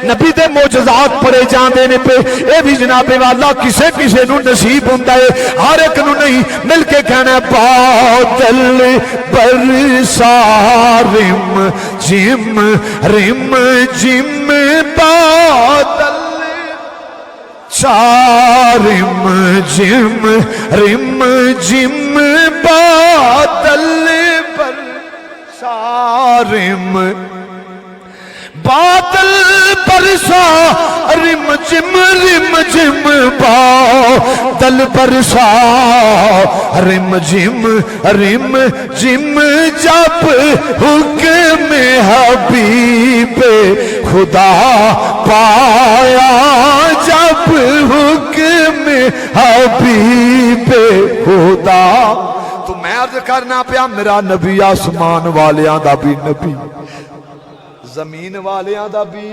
نبی دے معجزات پڑھے جاندے نے پہ اے بھی جناب والا کسے کسے نو نصیب ہوندا ہے ہر ایک نو نہیں مل کے کہنا بادل برسا رم جم بادل رم جم بادل برسا رم بادل برسا رم جم بادل برسا رم جم جب حکم حبیب خدا پایا جب حکم حبیب خدا تو میں عرض کرنا پیا میرا نبی آسمان والیاں دا بھی نبی زمین والیاں دا بھی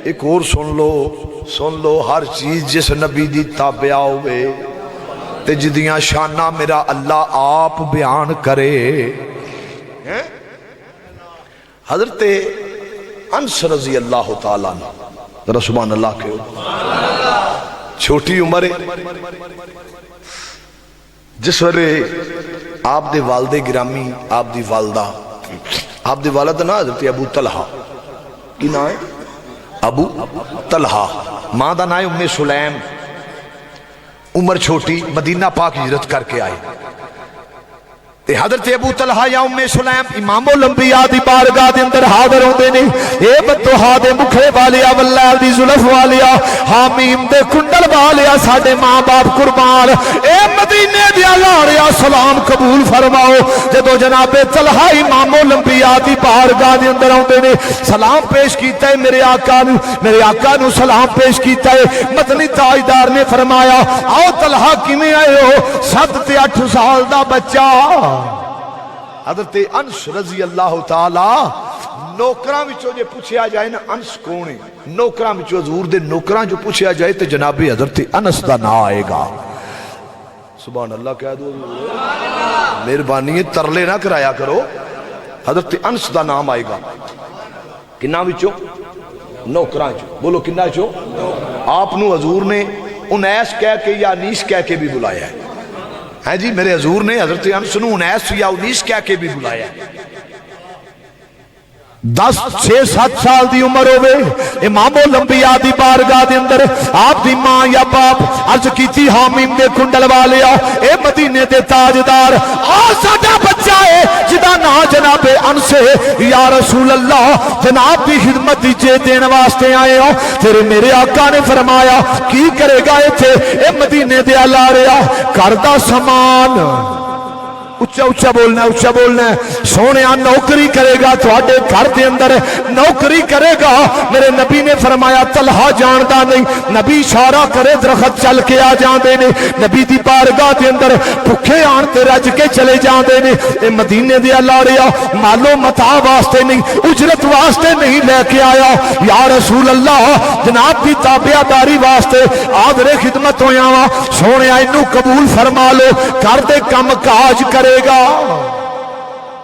ایک اور سن لو ہر چیز جس نبی دی تابعہ ہوئے تے جدیاں شانہ میرا اللہ آپ بیان کرے حضرت انس رضی اللہ تعالیٰ ذرا سبحان اللہ کے چھوٹی عمر جس وقت آپ دے والد گرامی آپ دی والدہ آپ دی والد نا حضرت ابو طلحہ کی نا ہے ابو طلحہ ماں دا نا ہے ام سلیم عمر چھوٹی مدینہ پاک ہجرت کر کے آئے تے حضرت ابو طلحہ یا ام سلیم امام الانبیاء دی بارگاہ دے اندر حاضر ہوندے نے اے بدوہا دے مکھے والیا واللہ دی زلف والیا حامیم دے کنڈل والیا ساڈے ماں باپ قربان اے مدینے دیا لاڑیا سلام قبول فرماؤ جدو جناب طلحہ امام الانبیاء دی بارگاہ دے اندر ہوندے نے سلام پیش کیتا ہے میرے آقا نو سلام پیش کیتا ہے مدنی تاجدار نے فرمایا آؤ طلحہ کیویں آئے ہو 7 تے 8 سال دا بچہ حضرت انس رضی اللہ تعالی نوکراں وچوں جے پوچھیا جائے نا انس کون ہے نوکراں وچوں حضور دے نوکراں جو پوچھیا جائے تے جناب حضرت انس دا نام آئے گا سبحان اللہ کہہ دو مہربانی ہے ترلے نہ کرایا کرو حضرت انس دا نام آئے گا کناں وچوں نوکراں چوں بولو کناں چوں آپ نو حضور نے انیس کہہ کے یا انیس کہہ کے بھی بلایا ہے ہاں جی میرے حضور نے حضرت انس نو 19 یا 19 کہہ کے بھی بلایا ہے 10 6 7 سال دی عمر ہوئے امام الانبیاء دی بارگاہ دے اندر آپ دی ماں یا باپ عرض کیتی حامیم دے کنڈل والیا اے مدینے دے تاجدار ساڈا بچہ ہے جدا نا جناب انس ہے یا رسول اللہ جناب دی خدمت دیجے دین واسطے آئے ہو تیرے میرے آقا نے فرمایا کی کرے گا اے مدینے دے لاریا کردہ سامان اچھا بولنا ہے سونے نوکری کرے گا تھوڑے گھر دے اندر نوکری کرے گا میرے نبی نے فرمایا طلحہ جاندا نہیں نبی اشارہ کرے درخت چل کے آ جاندے نے نبی دی بارگاہ دے اندر بھکھے آن تے رج کے چلے جاندے نے اے مدینے دے لاڑیا مالو متاع واسطے نہیں اجرت واسطے نہیں لے کے آیا یا رسول اللہ جناب دی تابعداری واسطے آدھرے خدمت ہویا وا سونے اینو قبول فرما لو کر دے کم کاج کرے گا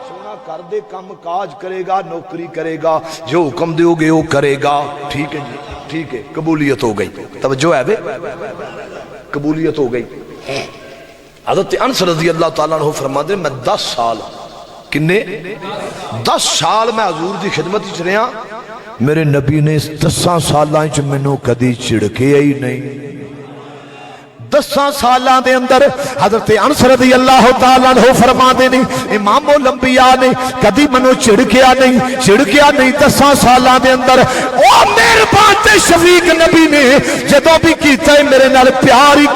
سونا کر دے کم کاج کرے گا نوکری کرے گا جو حکم دیو گے وہ کرے گا ٹھیک ہے جی ٹھیک ہے قبولیت ہو گئی توجہ ہے بے قبولیت ہو گئی حضرت انس رضی اللہ تعالیٰ عنہ فرما دے میں 10 سال کنے 10 سال میں حضور دی خدمت چ رہا میرے نبی نے اس 10 سالاں چ مینوں کدی چھڑکیا ہی نہیں 10 سالاں دے اندر حضرت انس رضی اللہ تعالیٰ عنہ فرما دے نہیں امام الانبیاء نے کدی منو چھڑکیا نہیں 10 سالاں دے اندر او مہربان تے شفیق نبی نے جدوں بھی کیتا ہے میرے نال پیار ہی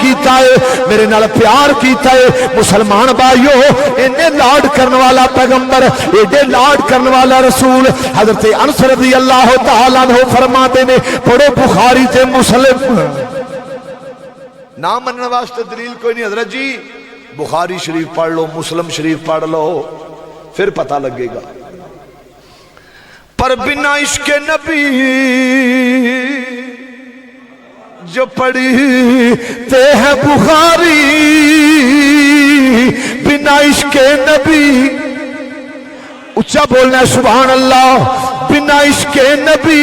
کیتا ہے مسلمان بھائیو اینے لاڈ کرن والا پیغمبر ایڈے لاڈ کرن والا رسول حضرت انس رضی اللہ تعالیٰ عنہ فرما دے نے پڑھو بخاری تے مسلم نام مننے واسطے دلیل کوئی نہیں حضرت جی بخاری شریف پڑھ لو مسلم شریف پڑھ لو پھر پتہ لگے گا پر بنا عشق نبی جو پڑھتے ہیں بخاری بنا عشق نبی اچھا بولنا ہے سبحان اللہ بنا عشق نبی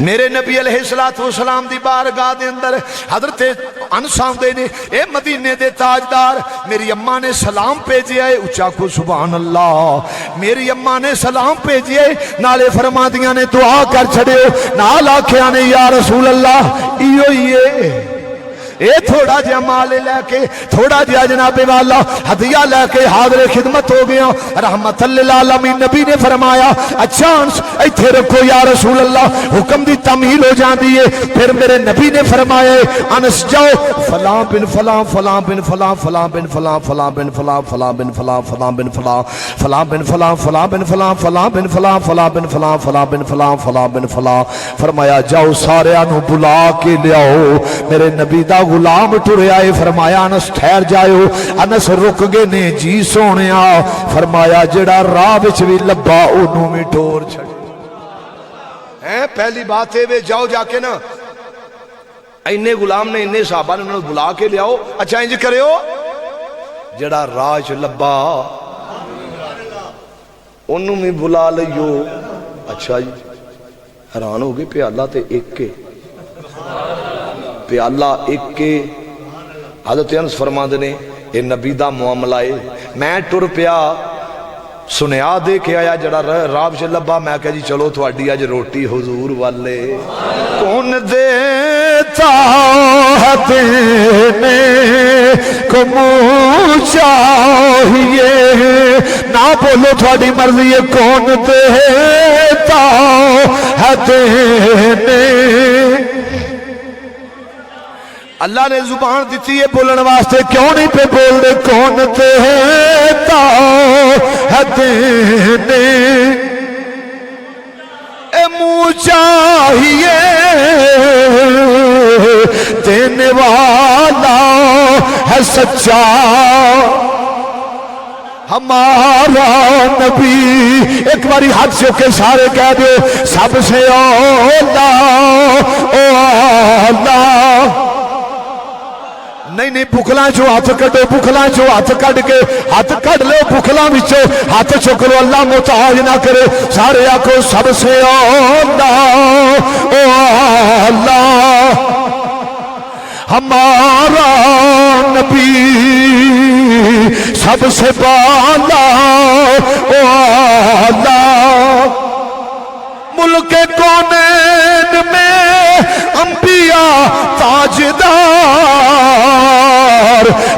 میرے نبی علیہ السلام دی بارگاہ دے اندر حضرت انس آندے نے اے مدینے دے تاجدار میری اماں نے سلام بھیجیا ہے اچا کو سبحان اللہ میری اماں نے سلام بھیجیا ہے نالے فرمادیاں نے دعا کر چھڑے نال آکھیا نے یا رسول اللہ ایو ہی ہے اے تھوڑا جہا مال لے کے تھوڑا جہا جناب والا ہدیہ لے کے حاضر خدمت ہو گیا رحمت للعالمین نبی نے فرمایا اچھا انس ایتھے رکھو یا رسول اللہ حکم دی تعمیل ہو جاندی ہے پھر میرے نبی نے فرمایا انس جاؤ فلاں بن فلاں فلاں بن فلاں فلاں بن فلاں فلاں بن فلاں فلاں بن فلاں فلاں بن فلاں فلاں بن فلاں فلاں بن فلاں فلاں بن فلاں فلاں بن فلاں فلاں بن فلاں فلاں بن فلاں فرمایا جاؤ سارے نو بلا کے لیاؤ میرے نبی دا غلام ٹرے آئے فرمایا انس ٹھہر جائیو انس رک گئے نے جی سونیا فرمایا جڑا راہ وچ وی لبا اونوں وی ٹور چھڑ پہلی بات ہے جاؤ جا کے نا اینے غلام نے اینے صحابہ نے انہوں بلا کے لیاؤ اچھا انج کریو جڑا راہ وچ لبا انہوں بھی بلا لئیو اچھا جی حیران ہو گئے پیالہ تے ایک کے پیالہ ایک کے حضرت انس فرماندے نے اے نبی دا معاملہ ہے میں ٹر پیا سنیا دے کے آیا جڑا راہ وچ لبا میں کہا جی چلو تہاڈی اج روٹی حضور والے کون دیتا ہے دینے کو منہ چاہیے نہ بولو تہاڈی مرضی ہے کون دیتا ہے دینے اللہ نے زبان دیتی ہے بولن واسطے کیوں نہیں پہ بول دے کون دیتا ہے دینے اے منہ چاہیے دینے والا ہے سچا ہمارا نبی ایک باری ہاتھ سے کے سارے کہہ دو سب سے اولا اولا نہیں بکھلاں چو ہاتھ کٹو بکھلاں چو ہاتھ کٹ کے ہاتھ کٹ لو بکھلاں وچوں ہاتھ چک لو اللہ محتاج نہ کرے سارے آکھو سب سے اولا اولا ہمارا نبی سب سے بالا اولا ملک کونین میں انبیاء تاجدار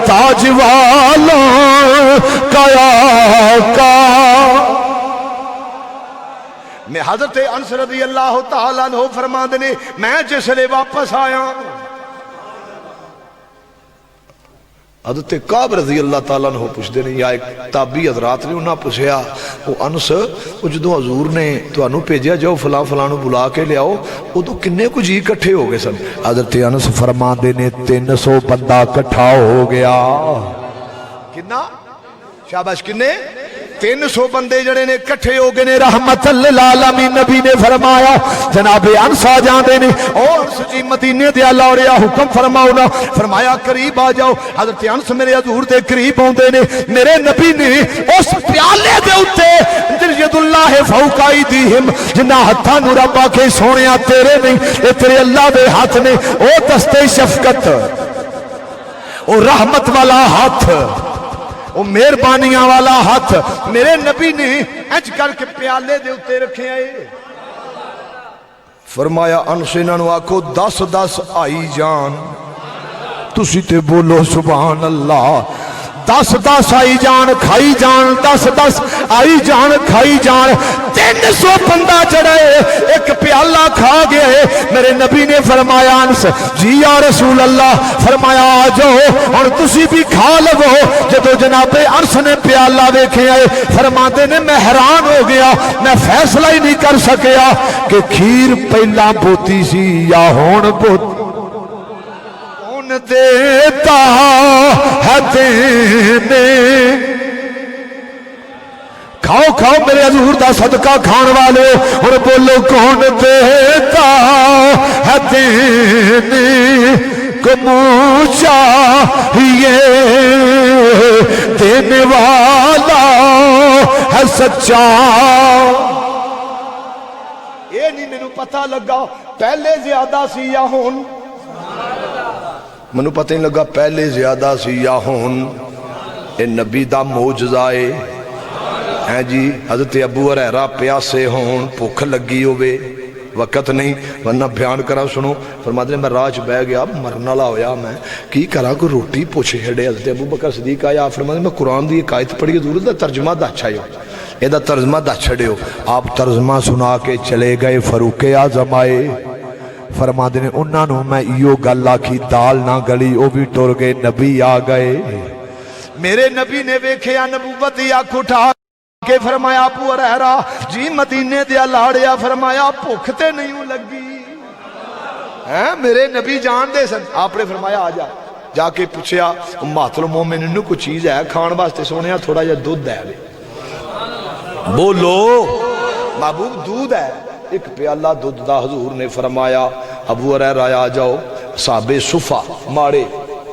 تاج والوں کا آقا میں حضرت انس رضی اللہ تعالیٰ عنہ فرماندے نے میں جس لئے واپس آیا حضرت کعب رضی اللہ تعالیٰ عنہ پوچھ دے یا ایک تابعی حضرات نے انہاں پوچھیا وہ انس وہ جدو حضور نے تو انہوں پیجیا جاؤ فلاں فلانو بلا کے لے آؤ وہ تو کنے کو جی کٹھے ہو گئے سن حضرت انس فرما دے نے 300 بندہ کٹھا ہو گیا کنا شاباش کنے 300 بندے جڑے نے کٹھے ہو گئے نے رحمت للعالمین نبی نے فرمایا جناب انس آ جاندے نے اور سچی مدینے دے لوڑیا حکم فرماؤ نا فرمایا قریب آ جاؤ حضرت انس میرے حضور دے قریب ہوندے نے میرے نبی نے اس پیالے دے اوتے ید اللہ فوق ایدیہم جنہ ہتھاں نو رب آکھے سونیا تیرے نہیں اے تیرے اللہ دے ہاتھ نے او دستے شفقت او رحمت والا ہاتھ وہ مہربانیاں والا ہاتھ میرے نبی نے اج کر کے پیالے دے اتے رکھے آئے فرمایا انس انہوں آکھو 10 آئی جان تسی تے بولو سبحان اللہ 10 آئی جان کھائی جان 10 آئی جان کھائی جان 300 بندہ چڑھے ایک پیالہ کھا گئے میرے نبی نے فرمایا انس جی یا رسول اللہ فرمایا آجو اور تسی بھی کھا لگو جدو جناب انس نے پیالہ دیکھے آئے فرماتے نے میں حیران ہو گیا میں فیصلہ ہی نہیں کر سکیا کہ کھیر پہلا بوتی سی یا ہون بوتی دیتا ہے دینے کھاؤ کھاؤ میرے حضور دا صدقہ کھان والے اور بولو کون دیتا ہے دینے کو منہ چاہیے دینے والا ہے سچا یہ نہیں میں پتہ لگا پہلے زیادہ سی یا ہون منو پتہ نہیں لگا پہلے زیادہ سی یا ہون اے نبی دا معجزہ ہے جی حضرت ابو ہریرہ پیاسے ہون بھوک لگی ہوئے وقت نہیں ورنہ بیان کرا سنو فرماتے ہیں میں راج بہ گیا مرن والا ہویا میں کی کرا کو روٹی پوچھ چھڑے حضرت ابو بکر صدیق آیا فرماتے ہیں میں قرآن دی ایک آیت پڑھی ضرور دا ترجمہ دا اچھا ہو یہ دا ترجمہ دا چھڑے ہو آپ ترجمہ سنا کے چلے گئے فاروق اعظم آئے فرماتے ہیں انہاں نو میں ایو گل آکھی دال نہ گلی او بھی ٹر گئے نبی آ گئے میرے نبی نے ویکھیا نبوت آنکھ اٹھا کہ فرمایا ابو ہریرہ جی مدینے دیا لاڑیا فرمایا بھوک تے نہیں لگی میرے نبی جان دے سن آپ نے فرمایا آ جا کے پوچھیا امہات المومن انہوں کوئی چیز ہے کھان واسطے سونیا تھوڑا جا دودھ ہے بولو محبوب دودھ ہے ایک پیالہ دودھ دا حضور نے فرمایا ابو ہریرہ آ جاؤ صحابہ صفہ ماڑے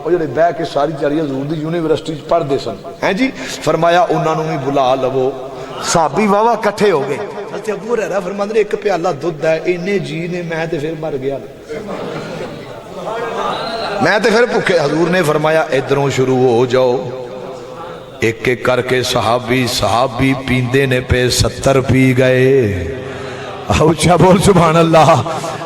وہ جو بہ کے ساری چاری حضور دی یونیورسٹی پڑھ دے سن ہیں جی فرمایا انہوں نے بھی بلا لو صحابی واہ کٹھے ہو گئے حضرت ابو ہریرہ فرماتے ہیں ایک پیالہ دودھ ہے انہیں جی نے میں تے پھر مر گیا میں تے پھر بھوکے حضور نے فرمایا ادھروں شروع ہو جاؤ ایک ایک کر کے صحابی پیندے نے پہ 70 پی گئے اچھا بول سبحان اللہ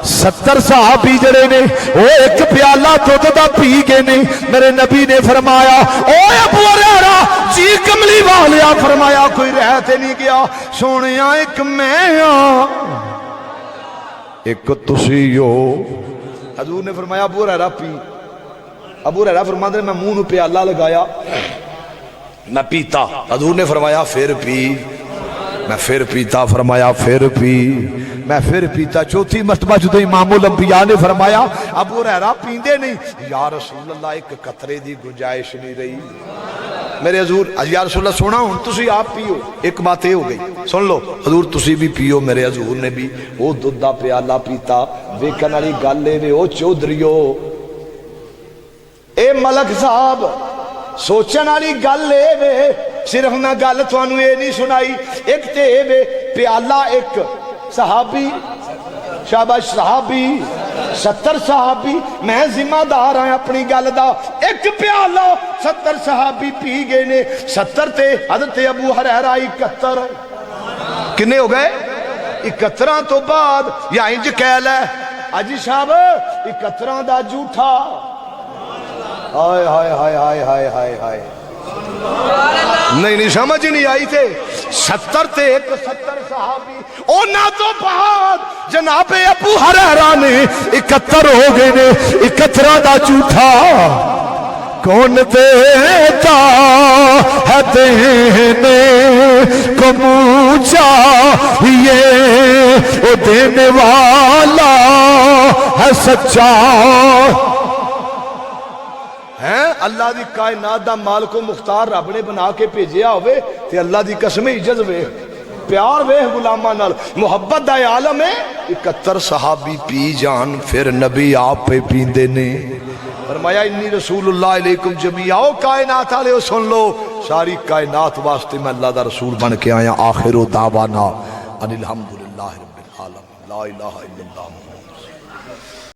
70 صحابی جڑے نے وہ ایک پیالہ دودھ دا پی گئے نے میرے نبی نے فرمایا او ابو ہریرہ جی کملی والیا فرمایا کوئی رہتے نہیں گیا سونیا ایک میں ایک تسی ہو حضور نے فرمایا ابو ہریرہ پی ابو ہریرہ فرماتے ہیں میں منہ نو پیالہ لگایا میں پیتا حضور نے فرمایا پھر پی میں پھر پیتا فرمایا پھر پی میں پھر پیتا چوتھی مرتبہ جدو امام الانبیاء نے فرمایا ابو ہریرہ پیندے نہیں یا رسول اللہ ایک قطرے دی گنجائش نہیں رہی میرے حضور یا رسول اللہ سونا ہوں تسی آپ پیو ایک بات یہ ہو گئی سن لو حضور تسی بھی پیو میرے حضور نے بھی وہ دودھ دا پیالہ پیتا ویکھن والی گل اے او چودھریو اے ملک صاحب سوچن والی گل اے صرف میں گل تھانوں اے نہیں سنائی ایک تے اے پیالہ ایک صحابی شاباش صحابی 70 صحابی میں ذمہ دار ہیں اپنی گل دا ایک پیالہ 70 صحابی پی گئے نے 70 تے حضرت ابو ہریرہ 71 کنے ہو گئے 71 تو بعد یا انج کہہ لے اجی صاحب 71 دا جھوٹا ہائے ہائے ہائے ہائے ہائے ہائے ہائے نہیں سمجھ نہیں آئی تھے 70 تے ایک 70 صحابی اونا تو بعد جناب ابو ہریرہ نے 71 ہو گئے نے 71 دا جھوٹا کون دیتا ہے دینے کو مجھا یہ او دینے والا ہے سچا اللہ دی کائنات دا مالک و مختار رب نے بنا کے بھیجیا ہوئے تے اللہ دی قسم عزت وے پیار وے غلاماں نال محبت دا عالم ہے 71 صحابی پی جان پھر نبی آپ پہ پیندے نے فرمایا انی رسول اللہ علیکم جمیعا او کائنات والے سن لو ساری کائنات واسطے میں اللہ دا رسول بن کے آیا آخر دعوانا ان الحمدللہ رب العالمین لا الہ الا اللہ